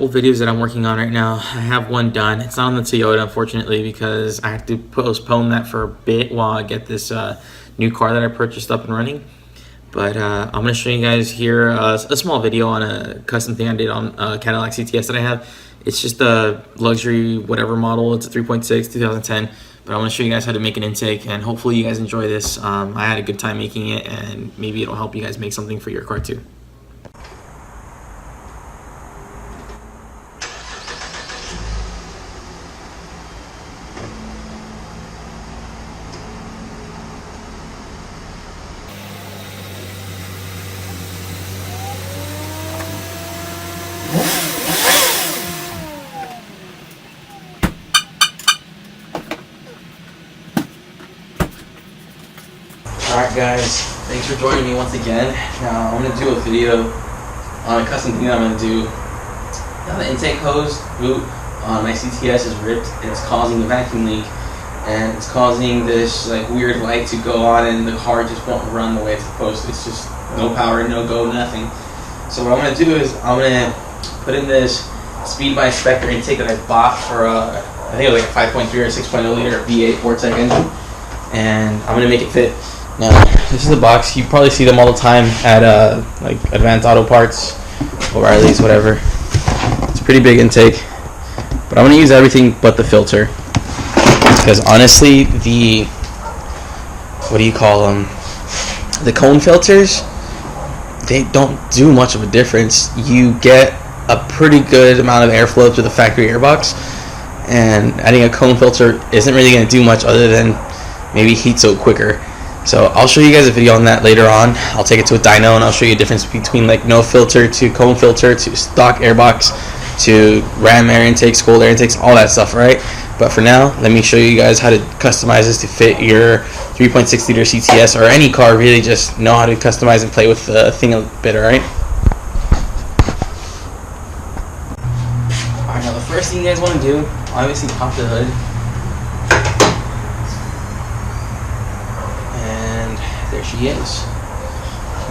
couple videos that I'm working on right now. I have one done. It's not on the Toyota, unfortunately, because I have to postpone that for a bit while I get this new car that I purchased up and running. But I'm going to show you guys here a small video on a custom thing I did on a Cadillac CTS that I have. It's just a luxury whatever model. It's a 3.6 2010. But I want to show you guys how to make an intake, and hopefully you guys enjoy this. I had a good time making it, and maybe it'll help you guys make something for your car too. Alright guys, thanks for joining me once again. Now I'm going to do a video on a custom thing that I'm going to do. Now the intake hose boot on my CTS is ripped. It's causing a vacuum leak, and it's causing this like weird light to go on, and the car just won't run the way it's supposed to. It's just no power, no go, nothing. So what I'm going to do is I'm going to put in this Speed by Spectre intake that I bought for I think it was like a 5.3 or 6.0 liter V8 Vortec engine, and I'm going to make it fit. Now, this is the box. You probably see them all the time at like Advanced Auto Parts, O'Reilly's, whatever. It's a pretty big intake, but I'm going to use everything but the filter, because honestly, the the cone filters, they don't do much of a difference. You get a pretty good amount of airflow through the factory airbox, and adding a cone filter isn't really going to do much other than maybe heat soak quicker. So I'll show you guys a video on that later on. I'll take it to a dyno and I'll show you the difference between like no filter to cone filter to stock airbox to ram air intakes, cold air intakes, all that stuff, right? But for now, let me show you guys how to customize this to fit your 3.6 liter CTS or any car. Really just know how to customize and play with the thing a bit, alright? Alright, now the first thing you guys want to do, obviously pop the hood. There she is.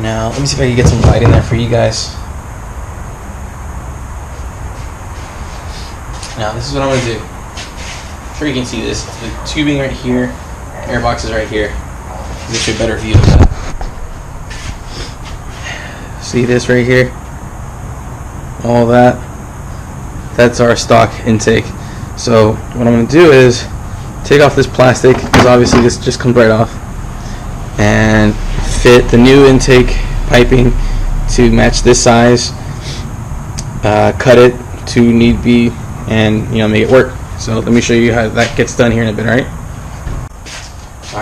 Now, let me see if I can get some light in there for you guys. Now, this is what I'm going to do. I'm sure you can see this. The tubing right here, airbox is right here. Gives you a better view of that. See this right here? All that. That's our stock intake. So, what I'm going to do is take off this plastic, because obviously this just comes right off, and fit the new intake piping to match this size, cut it to need be, and make it work. So let me show you how that gets done here in a bit. Alright,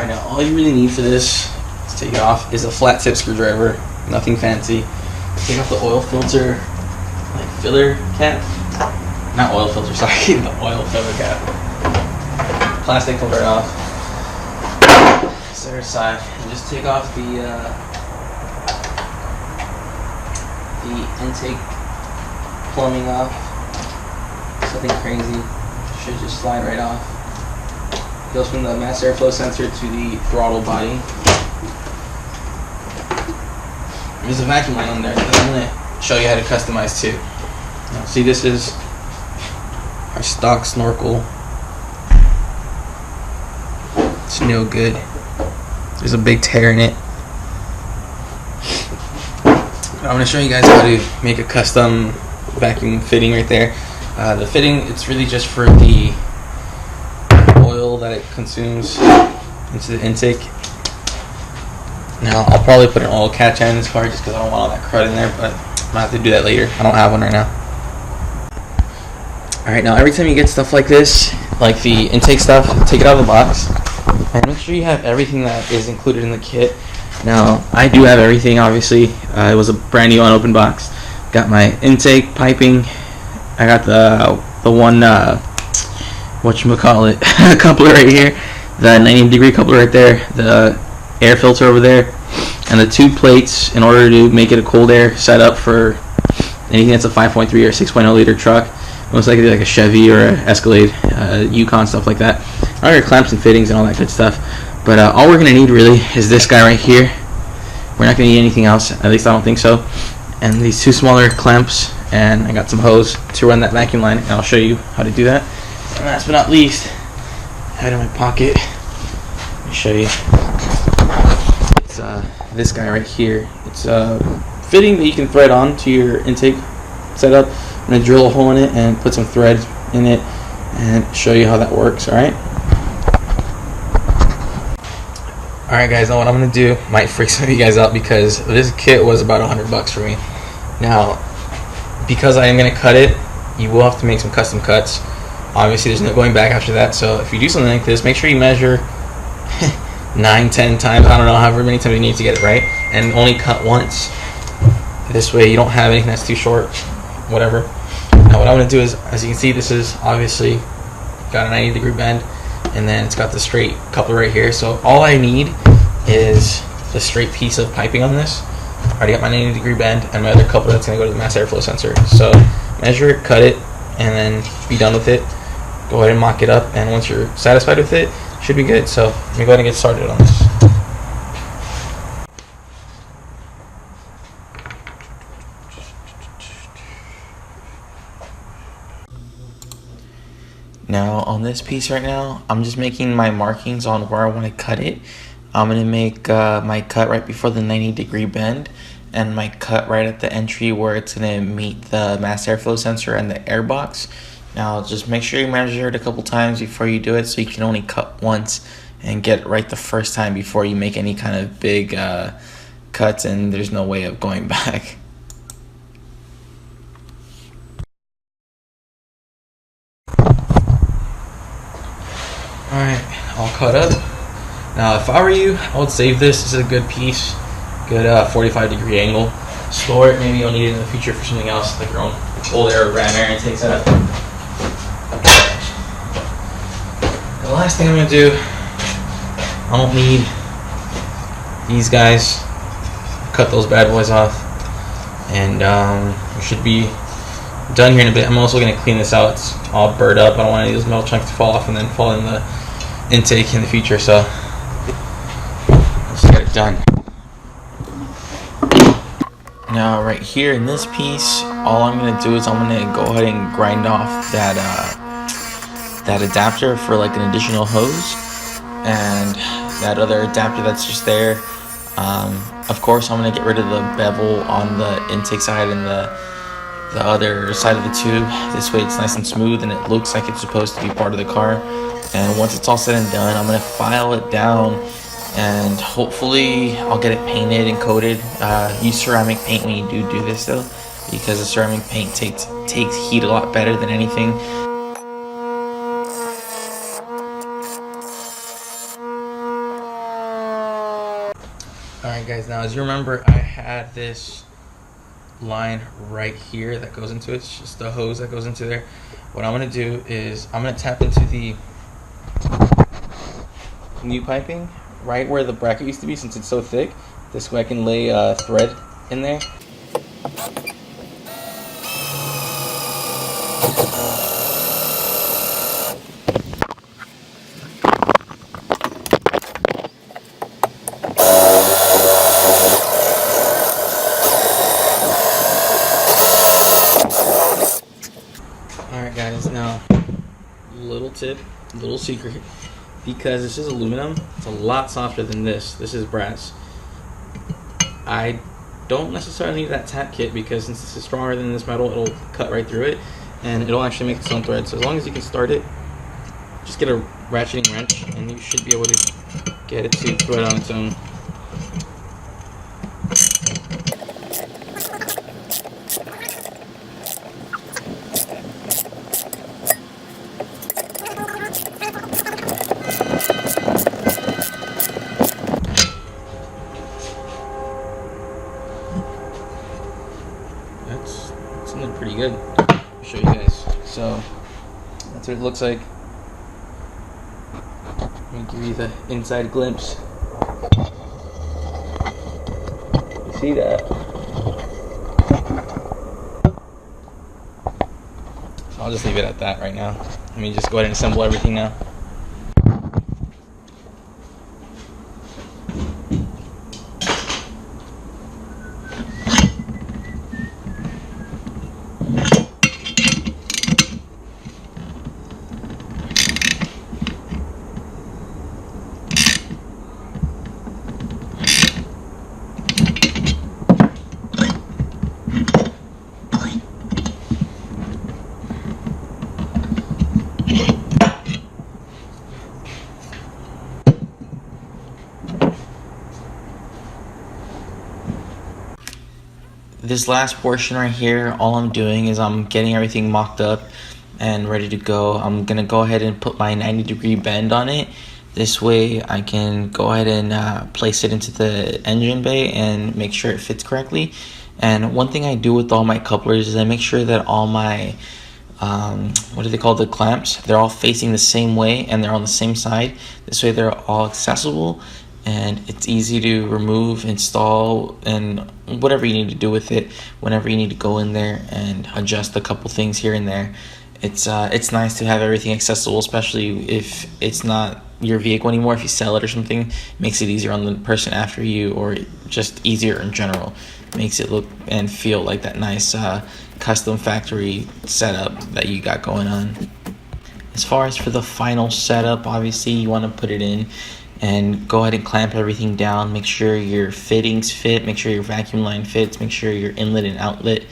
now all you really need for this to take it off is a flat tip screwdriver, nothing fancy. Take off the oil filter, like filler cap, not oil filter, sorry, the oil filler cap. Plastic comes right off. Other side, and just take off the intake plumbing off. Nothing crazy, should just slide right off. Goes from the mass airflow sensor to the throttle body. There's a vacuum light on there that I'm going to show you how to customize too. Now, see, this is our stock snorkel. It's no good. There's a big tear in it. I'm going to show you guys how to make a custom vacuum fitting right there. The fitting, it's really just for the oil that it consumes into the intake. Now, I'll probably put an oil catch on this car just because I don't want all that crud in there, but I'm going to have to do that later. I don't have one right now. Alright, now every time you get stuff like this, like the intake stuff, take it out of the box. And make sure you have everything that is included in the kit. Now, I do have everything, obviously. It was a brand new unopened box. Got my intake piping. I got the one, whatchamacallit, coupler right here. The 90-degree coupler right there. The air filter over there. And the two plates in order to make it a cold air setup for anything that's a 5.3 or 6.0 liter truck. Most likely like a Chevy or an Escalade, Yukon, stuff like that. All your clamps and fittings and all that good stuff. But all we're going to need really is this guy right here. We're not going to need anything else, at least I don't think so. And these two smaller clamps and I got some hose to run that vacuum line, and I'll show you how to do that. And last but not least, I have it in my pocket. Let me show you. It's this guy right here. It's a fitting that you can thread on to your intake setup. I'm gonna drill a hole in it and put some thread in it and show you how that works. Alright guys, now what I'm gonna do might freak some of you guys out because this kit was about $100 for me. Now, because I am gonna cut it, you will have to make some custom cuts. Obviously there's no going back after that, so if you do something like this, make sure you measure 9-10 times, I don't know, however many times you need to get it right, and only cut once. This way you don't have anything that's too short, whatever. Now what I'm going to do is, as you can see, this is obviously got a 90-degree bend, and then it's got the straight coupler right here. So all I need is the straight piece of piping on this. I already got my 90-degree bend and my other coupler that's going to go to the mass airflow sensor. So measure it, cut it, and then be done with it. Go ahead and mock it up, and once you're satisfied with it, it should be good. So let me go ahead and get started on this. Now on this piece right now, I'm just making my markings on where I want to cut it. I'm going to make my cut right before the 90-degree bend, and my cut right at the entry where it's going to meet the mass airflow sensor and the air box. Now just make sure you measure it a couple times before you do it, so you can only cut once and get it right the first time before you make any kind of big cuts, and there's no way of going back. Alright, all cut up. Now if I were you, I would save this. This is a good piece, good 45-degree angle. Store it, maybe you'll need it in the future for something else, like your own old ram air intake setup. The last thing I'm going to do, I don't need these guys. Cut those bad boys off, and we should be done here in a bit. I'm also going to clean this out. It's all burred up. I don't want any of those metal chunks to fall off and then fall in the intake in the future, so let's get it done. Now right here in this piece, all I'm going to do is I'm going to go ahead and grind off that adapter for like an additional hose, and that other adapter that's just there. Of course I'm going to get rid of the bevel on the intake side and the other side of the tube. This way it's nice and smooth and it looks like it's supposed to be part of the car. And once it's all said and done, I'm going to file it down, and hopefully I'll get it painted and coated. Use ceramic paint when you do this though, because the ceramic paint takes heat a lot better than anything. Alright guys, now as you remember, I had this line right here that goes into it. It's just the hose that goes into there. What I'm going to do is I'm going to tap into the new piping right where the bracket used to be, since it's so thick. This way I can lay thread in there. Alright guys, now little tip, little secret, because this is aluminum, it's a lot softer than this. This is brass. I don't necessarily need that tap kit, because since this is stronger than this metal, it'll cut right through it and it'll actually make its own thread. So as long as you can start it, just get a ratcheting wrench and you should be able to get it to thread on its own. That's looking pretty good. I'll show you guys. So that's what it looks like. Let me give you the inside glimpse. You see that? So I'll just leave it at that right now. Let me just go ahead and assemble everything now. this last portion right here, all I'm doing is I'm getting everything mocked up and ready to go. I'm gonna go ahead and put my 90-degree bend on it. This way I can go ahead and place it into the engine bay and make sure it fits correctly. And one thing I do with all my couplers is I make sure that all my what do they call the clamps? They're all facing the same way and they're on the same side. This way they're all accessible and it's easy to remove, install, and whatever you need to do with it whenever you need to go in there and adjust a couple things here and there. It's nice to have everything accessible, especially if it's not your vehicle anymore. If you sell it or something, it makes it easier on the person after you, or just easier in general. Makes it look and feel like that nice custom factory setup that you got going on. As far as for the final setup, obviously you want to put it in and go ahead and clamp everything down. Make sure your fittings fit, make sure your vacuum line fits, make sure your inlet and outlet,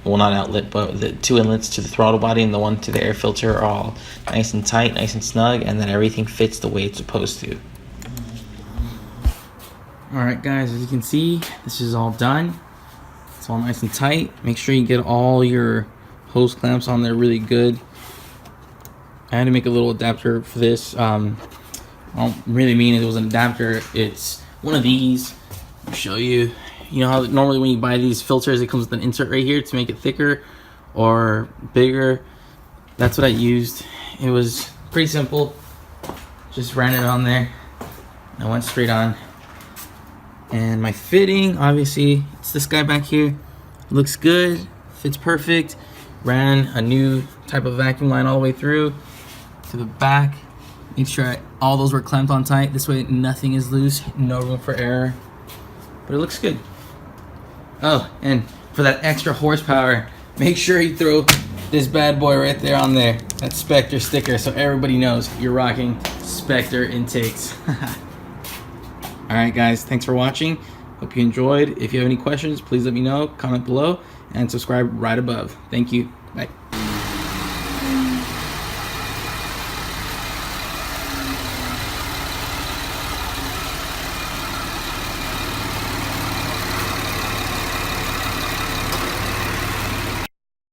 well, not outlet, but the two inlets to the throttle body and the one to the air filter are all nice and tight, nice and snug, and that everything fits the way it's supposed to. Alright guys, as you can see, this is all done. It's all nice and tight. Make sure you get all your hose clamps on there really good. I had to make a little adapter for this. I don't really mean it was an adapter. It's one of these. I'll show you. You know how normally when you buy these filters, it comes with an insert right here to make it thicker or bigger. That's what I used. It was pretty simple. Just ran it on there. I went straight on. And my fitting, obviously, it's this guy back here. Looks good, fits perfect. Ran a new type of vacuum line all the way through to the back. Make sure all those were clamped on tight. This way nothing is loose, no room for error. But it looks good. Oh, and for that extra horsepower, make sure you throw this bad boy right there on there. That Spectre sticker, so everybody knows you're rocking Spectre intakes. Alright guys, thanks for watching. Hope you enjoyed. If you have any questions, please let me know. Comment below and subscribe right above. Thank you. Bye.